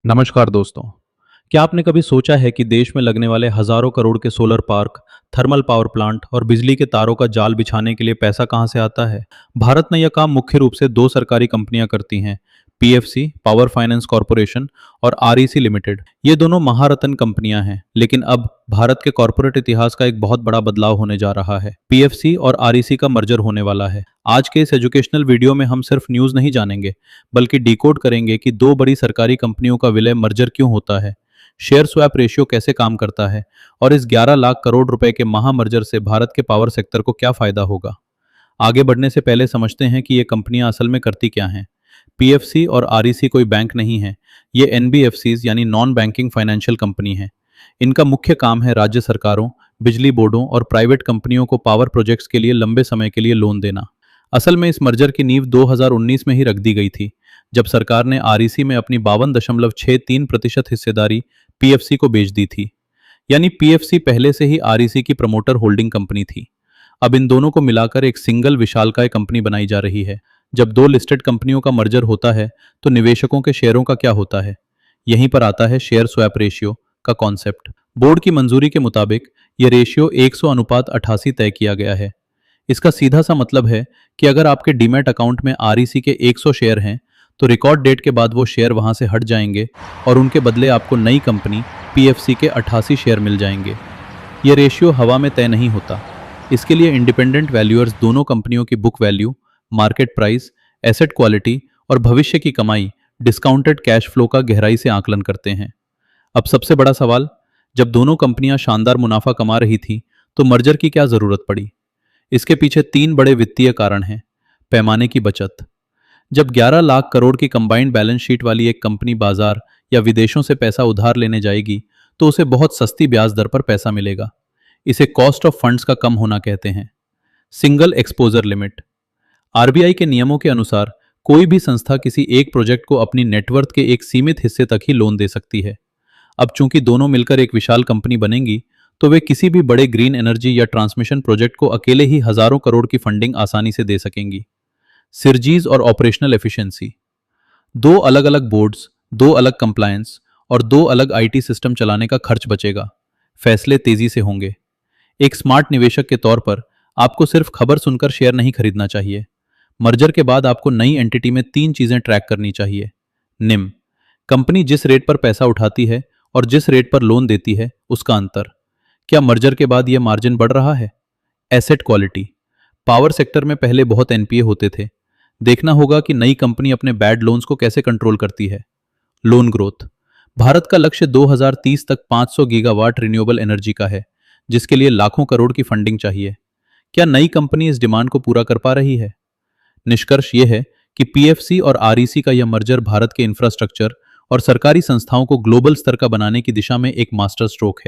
नमस्कार दोस्तों। क्या आपने कभी सोचा है कि देश में लगने वाले हजारों करोड़ के solar park, thermal power plant और बिजली के तारों का जाल बिछाने के लिए पैसा कहां से आता है? भारत में यह काम मुख्य रूप से दो सरकारी कंपनियां करती हैं, पीएफसी पावर फाइनेंस कॉरपोरेशन और आरईसी लिमिटेड। ये दोनों महारत्न कंपनियां हैं, लेकिन अब भारत के कॉरपोरेट इतिहास का एक बहुत बड़ा बदलाव होने जा रहा है। पीएफसी और आरईसी का मर्जर होने वाला है। आज के इस एजुकेशनल वीडियो में हम सिर्फ न्यूज़ नहीं जानेंगे, बल्कि डिकोड करेंगे कि दो बड़ी सरकारी कंपनियों का विलय मर्जर क्यों होता है, शेयर स्वैप रेशियो कैसे काम करता है और इस 11 लाख करोड़ रुपए के महामर्जर से भारत के पावर सेक्टर को क्या फायदा होगा। आगे बढ़ने से पहले समझते हैं कि ये कंपनियां असल में करती क्या हैं। पीएफसी और आरईसी कोई बैंक नहीं है, ये एनबीएफसीज यानी नॉन बैंकिंग फाइनेंशियल कंपनी है। इनका मुख्य काम है राज्य सरकारों, बिजली बोर्डों और प्राइवेट कंपनियों को पावर प्रोजेक्ट्स के लिए लंबे समय के लिए लोन देना। असल में इस मर्जर की नींव 2019 में ही रख दी गई थी, जब सरकार ने आरईसी में अपनी 52.63% हिस्सेदारी पीएफसी को बेच दी थी। यानी पीएफसी पहले से ही आरईसी की प्रमोटर होल्डिंग कंपनी थी। अब इन दोनों को मिलाकर एक सिंगल विशालकाय कंपनी बनाई जा रही है। जब दो लिस्टेड कंपनियों का मर्जर होता है तो निवेशकों के शेयरों का क्या होता है? यहीं पर आता है शेयर स्वैप रेशियो का कॉन्सेप्ट। बोर्ड की मंजूरी के मुताबिक यह रेशियो 100:88 तय किया गया है। इसका सीधा सा मतलब है कि अगर आपके डीमैट अकाउंट में आरईसी के 100 शेयर हैं, तो रिकॉर्ड डेट के बाद वो शेयर वहां से हट जाएंगे और उनके बदले आपको नई कंपनी पीएफसी के 88 शेयर मिल जाएंगे। ये रेशियो हवा में तय नहीं होता। इसके लिए इंडिपेंडेंट वैल्यूअर्स दोनों कंपनियों की book value, market price, asset quality और भविष्य की कमाई, डिस्काउंटेड कैश फ्लो का गहराई से आकलन करते हैं। अब सबसे बड़ा सवाल, जब दोनों कंपनियां शानदार मुनाफा कमा रही थी, तो मर्जर की क्या जरूरत पड़ी? इसके पीछे तीन बड़े वित्तीय कारण हैं। पैमाने की बचत। जब 11 लाख करोड़ की कंबाइंड बैलेंस शीट वाली एक कंपनी बाजार या विदेशों से पैसा उधार लेने जाएगी, तो उसे बहुत सस्ती ब्याज दर पर पैसा मिलेगा। इसे कॉस्ट ऑफ फंड्स का कम होना कहते हैं। Single exposure limit. आरबीआई के नियमों के अनुसार कोई भी संस्था किसी एक प्रोजेक्ट को अपनी नेटवर्थ के एक सीमित हिस्से तक ही लोन दे सकती है। अब चूंकि दोनों मिलकर एक विशाल कंपनी बनेंगी, तो वे किसी भी बड़े ग्रीन एनर्जी या ट्रांसमिशन प्रोजेक्ट को अकेले ही हजारों करोड़ की फंडिंग आसानी से दे सकेंगी। सिर्जीज और ऑपरेशनल एफिशिएंसी। दो अलग अलग बोर्ड्स, दो अलग कंप्लायंस और दो अलग आईटी सिस्टम चलाने का खर्च बचेगा। फैसले तेजी से होंगे। एक स्मार्ट निवेशक के तौर पर आपको सिर्फ खबर सुनकर शेयर नहीं खरीदना चाहिए। मर्जर के बाद आपको नई एंटिटी में तीन चीजें ट्रैक करनी चाहिए। निम, कंपनी जिस रेट पर पैसा उठाती है और जिस रेट पर लोन देती है, उसका अंतर। क्या मर्जर के बाद यह मार्जिन बढ़ रहा है? Asset quality. पावर सेक्टर में पहले बहुत एनपीए होते थे। देखना होगा कि नई कंपनी अपने बैड लोन्स को कैसे कंट्रोल करती है। Loan growth. भारत का लक्ष्य 2030 तक 500 गीगावाट रिन्यूएबल एनर्जी का है, जिसके लिए लाखों करोड़ की फंडिंग चाहिए। क्या नई कंपनी इस डिमांड को पूरा कर पा रही है? निष्कर्ष यह है कि पीएफसी और आरईसी का यह मर्जर भारत के इंफ्रास्ट्रक्चर और सरकारी संस्थाओं को ग्लोबल स्तर का बनाने की दिशा में एक मास्टर स्ट्रोक है।